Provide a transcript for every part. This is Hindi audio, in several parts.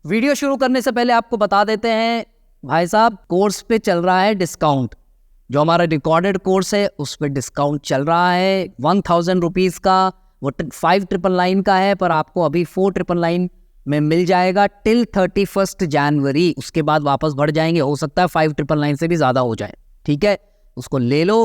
वीडियो शुरू करने से पहले आपको बता देते हैं भाई साहब, कोर्स पे चल रहा है डिस्काउंट। जो हमारा रिकॉर्डेड कोर्स है उस पर डिस्काउंट चल रहा है 1000 रुपीज़ का। वो 5999 का है, पर आपको अभी 4999 में मिल जाएगा टिल 31 जनवरी। उसके बाद वापस बढ़ जाएंगे, हो सकता है 5999 से भी ज़्यादा हो जाए। ठीक है, उसको ले लो,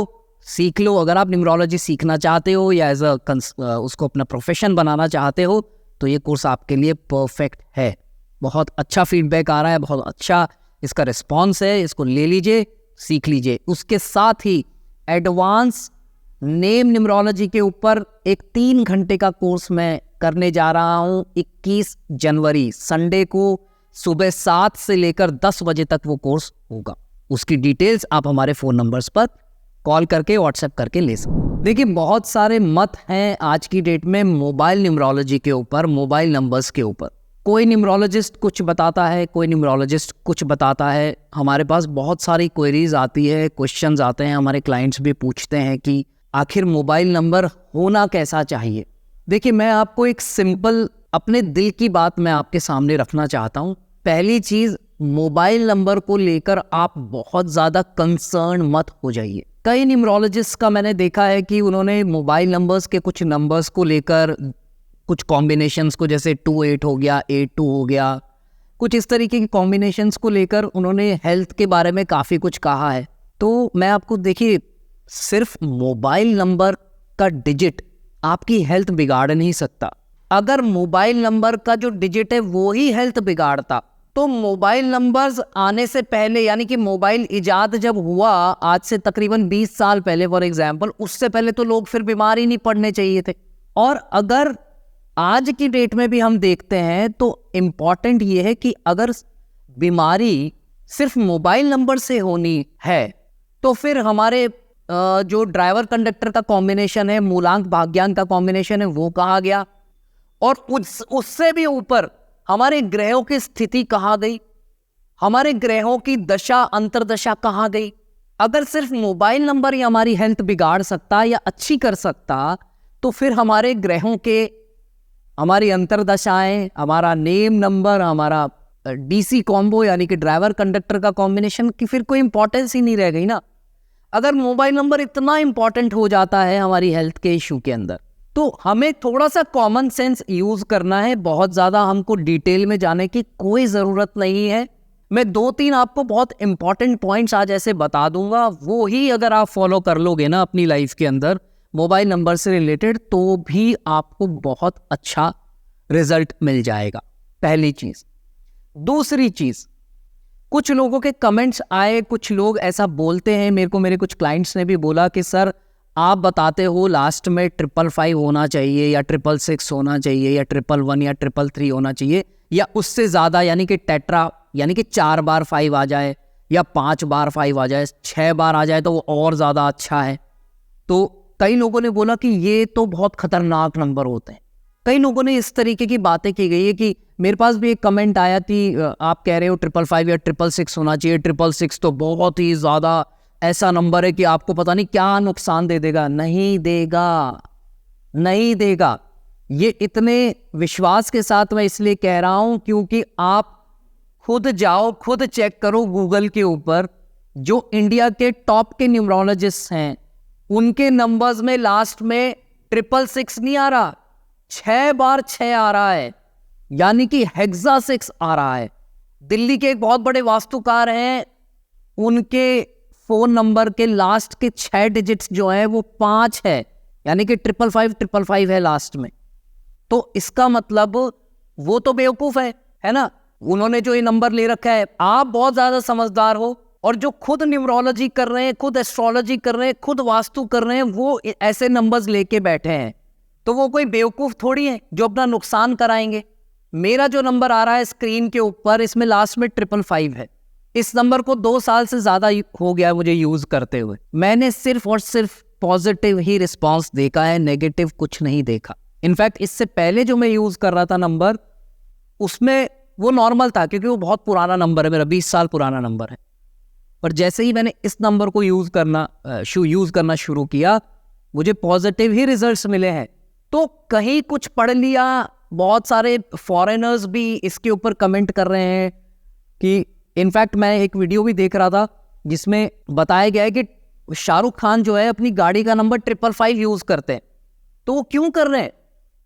सीख लो। अगर आप न्यूमरोलॉजी सीखना चाहते हो या उसको अपना प्रोफेशन बनाना चाहते हो तो ये कोर्स आपके लिए परफेक्ट है। बहुत अच्छा फीडबैक आ रहा है, बहुत अच्छा इसका रिस्पॉन्स है। इसको ले लीजिए, सीख लीजिए। उसके साथ ही एडवांस नेम न्यूमरोलॉजी के ऊपर एक 3 घंटे का कोर्स मैं करने जा रहा हूँ 21 जनवरी संडे को सुबह 7 से लेकर 10 बजे तक वो कोर्स होगा। उसकी डिटेल्स आप हमारे फ़ोन नंबर्स पर कॉल करके व्हाट्सएप करके ले सकते। देखिए, बहुत सारे मत हैं आज की डेट में मोबाइल न्यूमरोलॉजी के ऊपर, मोबाइल नंबर्स के ऊपर। कोई न्यूमरोलॉजिस्ट कुछ बताता है, कोई न्यूमरोलॉजिस्ट कुछ बताता है। हमारे पास बहुत सारी क्वेरीज आती है, क्वेश्चंस आते हैं, हमारे क्लाइंट्स भी पूछते हैं कि आखिर मोबाइल नंबर होना कैसा चाहिए। देखिए, मैं आपको एक सिंपल अपने दिल की बात मैं आपके सामने रखना चाहता हूँ। पहली चीज़, मोबाइल नंबर को लेकर आप बहुत ज़्यादा कंसर्न मत हो जाइए। कई न्यूमरोलॉजिस्ट का मैंने देखा है कि उन्होंने मोबाइल नंबर्स के कुछ नंबर्स को लेकर, कुछ कॉम्बिनेशंस को, जैसे 28 हो गया, 82 हो गया, कुछ इस तरीके की कॉम्बिनेशंस को लेकर उन्होंने हेल्थ के बारे में काफ़ी कुछ कहा है। तो मैं आपको, देखिए, सिर्फ मोबाइल नंबर का डिजिट आपकी हेल्थ बिगाड़ नहीं सकता। अगर मोबाइल नंबर का जो डिजिट है वो ही हेल्थ बिगाड़ता तो मोबाइल नंबर्स आने से पहले, यानी कि मोबाइल इजाद जब हुआ आज से तकरीबन 20 साल पहले फॉर एग्जाम्पल, उससे पहले तो लोग फिर बीमार ही नहीं पड़ने चाहिए थे। और अगर आज की डेट में भी हम देखते हैं तो इम्पॉर्टेंट ये है कि अगर बीमारी सिर्फ मोबाइल नंबर से होनी है तो फिर हमारे जो ड्राइवर कंडक्टर का कॉम्बिनेशन है, मूलांक भाग्यांक का कॉम्बिनेशन है, वो कहाँ गया। और उससे भी ऊपर हमारे ग्रहों की स्थिति कहाँ गई, हमारे ग्रहों की दशा अंतरदशा कहाँ गई। अगर सिर्फ मोबाइल नंबर ही हमारी हेल्थ बिगाड़ सकता या अच्छी कर सकता तो फिर हमारे ग्रहों के, हमारी अंतरदशाएं, हमारा नेम नंबर, हमारा डीसी कॉम्बो यानी कि ड्राइवर कंडक्टर का कॉम्बिनेशन की फिर कोई इंपॉर्टेंस ही नहीं रह गई ना। अगर मोबाइल नंबर इतना इंपॉर्टेंट हो जाता है हमारी हेल्थ के इशू के अंदर, तो हमें थोड़ा सा कॉमन सेंस यूज करना है। बहुत ज़्यादा हमको डिटेल में जाने की कोई ज़रूरत नहीं है। मैं 2-3 आपको बहुत इंपॉर्टेंट पॉइंट्स आज ऐसे बता दूंगा, वो ही अगर आप फॉलो कर लोगे ना अपनी लाइफ के अंदर मोबाइल नंबर से रिलेटेड, तो भी आपको बहुत अच्छा रिजल्ट मिल जाएगा। पहली चीज़। दूसरी चीज़, कुछ लोगों के कमेंट्स आए, कुछ लोग ऐसा बोलते हैं मेरे को, मेरे कुछ क्लाइंट्स ने भी बोला कि सर आप बताते हो लास्ट में 555 होना चाहिए या 666 होना चाहिए या 111 या 333 होना चाहिए या उससे ज़्यादा, यानी कि टेट्रा, यानी कि 4 बार 5 आ जाए या 5 बार 5 आ जाए, 6 बार आ जाए तो वो और ज़्यादा अच्छा है। तो कई लोगों ने बोला कि ये तो बहुत खतरनाक नंबर होते हैं। कई लोगों ने इस तरीके की बातें की गई है कि मेरे पास भी एक कमेंट आया कि आप कह रहे हो 555 या 666 होना चाहिए, 666 तो बहुत ही ज़्यादा ऐसा नंबर है कि आपको पता नहीं क्या नुकसान दे देगा। नहीं देगा, नहीं देगा। ये इतने विश्वास के साथ मैं इसलिए कह रहा हूं क्योंकि आप खुद जाओ, खुद चेक करो गूगल के ऊपर, जो इंडिया के टॉप के न्यूमरोलॉजिस्ट हैं उनके नंबर्स में लास्ट में 666 नहीं आ रहा, 6 बार 6 आ रहा है, यानी कि हेक्सा 6 आ रहा है। दिल्ली के एक बहुत बड़े वास्तुकार हैं, उनके फोन नंबर के लास्ट के 6 डिजिट्स जो है वो 5 है, यानी कि 555 है लास्ट में। तो इसका मतलब वो तो बेवकूफ है ना। उन्होंने जो ये नंबर ले रखा है, आप बहुत ज्यादा समझदार हो, और जो खुद न्यूमरोलॉजी कर रहे हैं, खुद एस्ट्रोलॉजी कर रहे हैं, खुद वास्तु कर रहे हैं, वो ऐसे नंबर्स लेके बैठे हैं। तो वो कोई बेवकूफ थोड़ी है जो अपना नुकसान कराएंगे। मेरा जो नंबर आ रहा है स्क्रीन के ऊपर, इसमें लास्ट में 555 है। इस नंबर को 2 साल से ज्यादा हो गया है मुझे यूज करते हुए। मैंने सिर्फ और सिर्फ पॉजिटिव ही रिस्पॉन्स देखा है, नेगेटिव कुछ नहीं देखा। इनफैक्ट इससे पहले जो मैं यूज कर रहा था नंबर, उसमें वो नॉर्मल था क्योंकि वो बहुत पुराना नंबर है, मेरा 20 साल पुराना नंबर है। पर जैसे ही मैंने इस नंबर को यूज करना शुरू किया, मुझे पॉजिटिव ही रिजल्ट्स मिले हैं। तो कहीं कुछ पढ़ लिया, बहुत सारे फॉरेनर्स भी इसके ऊपर कमेंट कर रहे हैं कि इनफैक्ट मैं एक वीडियो भी देख रहा था जिसमें बताया गया है कि शाहरुख खान जो है अपनी गाड़ी का नंबर 555 यूज करते हैं। तो वो क्यों कर रहे हैं?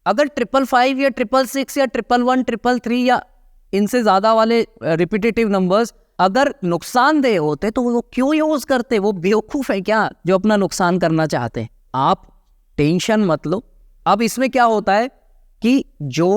अगर 555 या 666 या 111, 333 या इनसे ज्यादा वाले रिपीटेटिव नंबर्स अगर नुकसानदेह होते तो वो क्यों यूज करते? वो बेवकूफ है क्या जो अपना नुकसान करना चाहते हैं? आप टेंशन मत लो। अब इसमें क्या होता है कि जो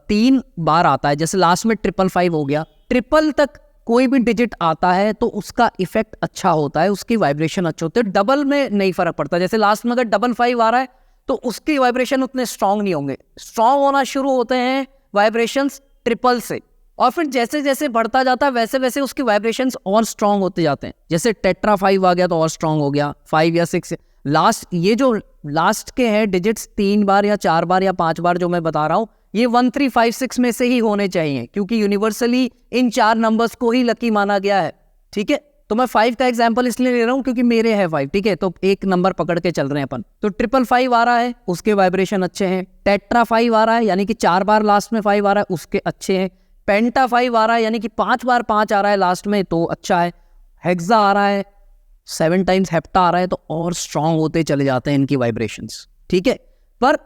3 बार आता है, जैसे लास्ट में 555 हो गया, ट्रिपल तक कोई भी डिजिट आता है तो उसका इफेक्ट अच्छा होता है, उसकी वाइब्रेशन अच्छे होते हैं। डबल में नहीं फर्क पड़ता। जैसे लास्ट में अगर 55 आ रहा है तो उसकी वाइब्रेशन उतने स्ट्रांग नहीं होंगे। स्ट्रांग होना शुरू होते हैं वाइब्रेशंस ट्रिपल से, और फिर जैसे जैसे बढ़ता जाता है वैसे वैसे उसकी वाइब्रेशंस और स्ट्रांग होते जाते हैं। जैसे टेट्रा 5 आ गया तो और स्ट्रांग हो गया, 5 या 6 लास्ट। ये जो लास्ट के हैं डिजिट्स 3 बार या 4 बार या 5 बार जो मैं बता रहा हूँ, ये 1356 में से ही होने चाहिए, क्योंकि यूनिवर्सली इन 4 नंबर्स को ही लकी माना गया है। ठीक है, तो मैं 5 का एग्जांपल इसलिए ले रहा हूं क्योंकि मेरे है 5। ठीक है, तो एक नंबर पकड़ के चल रहे हैं अपन। तो 555 आ रहा है, उसके वाइब्रेशन अच्छे हैं। टेट्रा 5 आ रहा है, यानी कि 4 बार लास्ट में 5 आ रहा है, उसके अच्छे हैं। पेंटा 5 आ रहा है, यानी कि 5 बार 5 आ रहा है लास्ट में, तो अच्छा है। हेक्सा आ रहा है, 7 टाइम्स हेप्टा आ रहा है, तो और स्ट्रांग होते चले जाते हैं इनकी वाइब्रेशंस। ठीक है, पर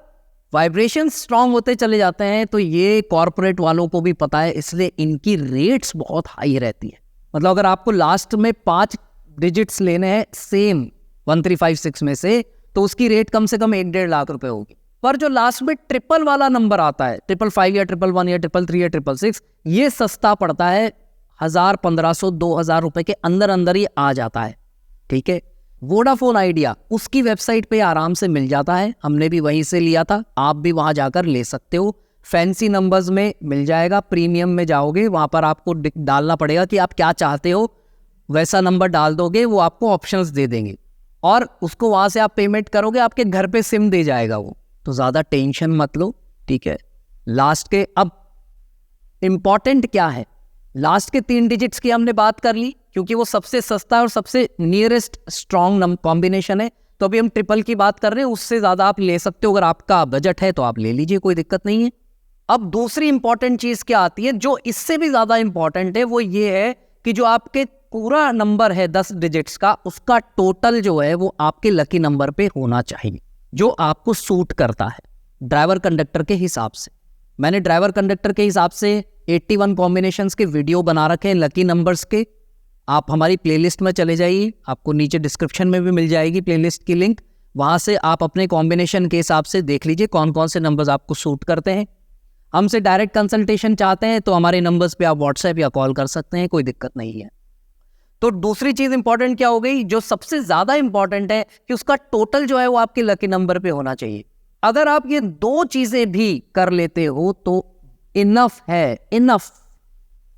वाइब्रेशंस स्ट्रांग होते चले जाते हैं तो ये कॉर्पोरेट वालों को भी पता है, इसलिए इनकी रेट्स बहुत हाई रहती है। मतलब अगर आपको लास्ट में 5 डिजिट्स लेने हैं सेम 1356 में से, तो उसकी रेट कम से कम 1.5 लाख रुपए होगी। पर जो लास्ट में ट्रिपल वाला नंबर आता है, 555 या 111 या 333 या 666, ये सस्ता पड़ता है। 1000, 1500, 2000 रुपए के अंदर अंदर ही आ जाता है। ठीक है, वोडाफोन आइडिया उसकी वेबसाइट पे आराम से मिल जाता है, हमने भी वहीं से लिया था, आप भी वहां जाकर ले सकते हो। फैंसी नंबर्स में मिल जाएगा, प्रीमियम में जाओगे वहां पर आपको डालना पड़ेगा कि आप क्या चाहते हो, वैसा नंबर डाल दोगे, वो आपको ऑप्शंस दे देंगे और उसको वहां से आप पेमेंट करोगे, आपके घर पे सिम दे जाएगा वो। तो ज्यादा टेंशन मत लो। ठीक है, लास्ट के अब इंपॉर्टेंट क्या है, लास्ट के 3 डिजिट्स की हमने बात कर ली क्योंकि वो सबसे सस्ता और सबसे नियरेस्ट स्ट्रॉन्ग कॉम्बिनेशन है। तो अभी हम ट्रिपल की बात कर रहे हैं, उससे ज्यादा आप ले सकते हो, अगर आपका बजट है तो आप ले लीजिए, कोई दिक्कत नहीं है। अब दूसरी इंपॉर्टेंट चीज क्या आती है जो इससे भी ज्यादा इंपॉर्टेंट है, वो ये है कि जो आपके पूरा नंबर है 10 डिजिट्स का, उसका टोटल जो है वो आपके लकी नंबर पे होना चाहिए, जो आपको सूट करता है ड्राइवर कंडक्टर के हिसाब से। मैंने ड्राइवर कंडक्टर के हिसाब से 81 कॉम्बिनेशंस के वीडियो बना रखे हैं लकी नंबर्स के। आप हमारी प्लेलिस्ट में चले जाइए, आपको नीचे डिस्क्रिप्शन में भी मिल जाएगी प्लेलिस्ट की लिंक, वहां से आप अपने कॉम्बिनेशन के हिसाब से देख लीजिए कौन कौन से नंबर्स आपको सूट करते हैं। हमसे डायरेक्ट कंसल्टेशन चाहते हैं तो हमारे नंबर्स पे आप व्हाट्सएप या कॉल कर सकते हैं, कोई दिक्कत नहीं है। तो दूसरी चीज इंपॉर्टेंट क्या हो गई, जो सबसे ज्यादा इंपॉर्टेंट है कि उसका टोटल जो है वो आपके लकी नंबर पे होना चाहिए। अगर आप ये 2 चीजें भी कर लेते हो तो इनफ है, इनफ,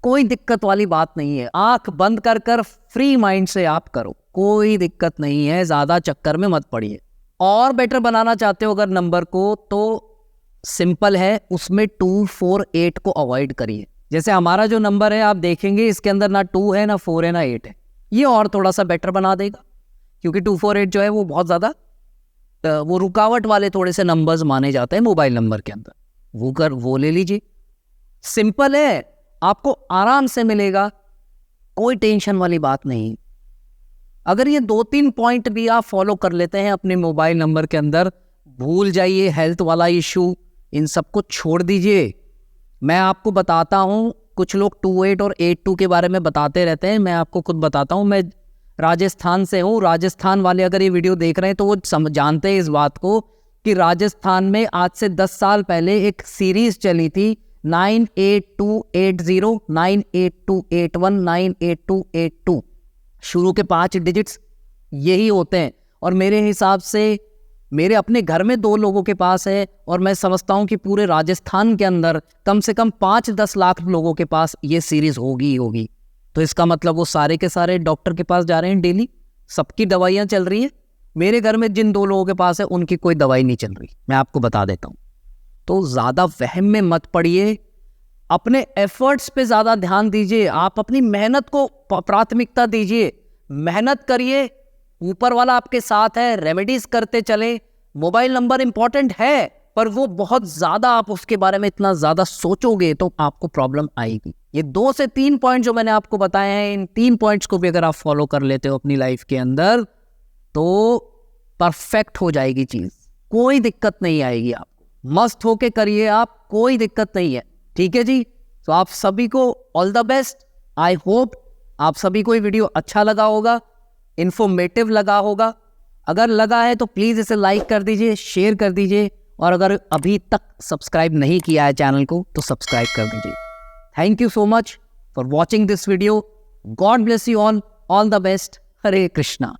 कोई दिक्कत वाली बात नहीं है। आंख बंद कर कर फ्री माइंड से आप करो, कोई दिक्कत नहीं है, ज्यादा चक्कर में मत पड़िए। और बेटर बनाना चाहते हो अगर नंबर को, तो सिंपल है, उसमें 248 को अवॉइड करिए। जैसे हमारा जो नंबर है आप देखेंगे इसके अंदर ना 2 है, ना 4 है, ना 8 है। ये और थोड़ा सा बेटर बना देगा, क्योंकि 248 जो है वो बहुत ज्यादा वो रुकावट वाले थोड़े से नंबर्स माने जाते हैं मोबाइल नंबर के अंदर, वो ले लीजिए। सिंपल है, आपको आराम से मिलेगा, कोई टेंशन वाली बात नहीं। अगर ये 2-3 पॉइंट भी आप फॉलो कर लेते हैं अपने मोबाइल नंबर के अंदर, भूल जाइए हेल्थ वाला इशू, इन सबको छोड़ दीजिए। मैं आपको बताता हूं, कुछ लोग 28 और 82 के बारे में बताते रहते हैं, मैं आपको खुद बताता हूं, मैं राजस्थान से हूं। राजस्थान वाले अगर ये वीडियो देख रहे हैं तो वो जानते हैं इस बात को कि राजस्थान में आज से 10 साल पहले एक सीरीज चली थी 98280, 98281, 98282। शुरू के 5 डिजिट्स यही होते हैं, और मेरे हिसाब से मेरे अपने घर में 2 लोगों के पास है, और मैं समझता हूं कि पूरे राजस्थान के अंदर कम से कम 5-10 लाख लोगों के पास ये सीरीज होगी ही होगी। तो इसका मतलब वो सारे के सारे डॉक्टर के पास जा रहे हैं डेली, सबकी दवाइयां चल रही हैं। मेरे घर में जिन 2 लोगों के पास है उनकी कोई दवाई नहीं चल रही, मैं आपको बता देता हूं। तो ज्यादा वहम में मत पड़िए, अपने एफर्ट्स पे ज्यादा ध्यान दीजिए, आप अपनी मेहनत को प्राथमिकता दीजिए, मेहनत करिए, ऊपर वाला आपके साथ है, रेमेडीज करते चले। मोबाइल नंबर इंपॉर्टेंट है, पर वो बहुत ज़्यादा आप उसके बारे में इतना ज़्यादा सोचोगे तो आपको प्रॉब्लम आएगी। ये 2 से 3 पॉइंट जो मैंने आपको बताए हैं, इन 3 पॉइंट्स को भी अगर आप फॉलो कर लेते हो अपनी लाइफ के अंदर तो परफेक्ट हो जाएगी चीज़, कोई दिक्कत नहीं आएगी आपको। मस्त होके करिए आप, कोई दिक्कत नहीं है, ठीक है जी। तो आप सभी को all the best. I hope आप सभी को ये वीडियो अच्छा लगा होगा, इन्फॉर्मेटिव लगा होगा। अगर लगा है तो प्लीज़ इसे लाइक कर दीजिए, शेयर कर दीजिए, और अगर अभी तक सब्सक्राइब नहीं किया है चैनल को तो सब्सक्राइब कर दीजिए। Thank you so much for watching this video. God bless you all the best. Hare Krishna.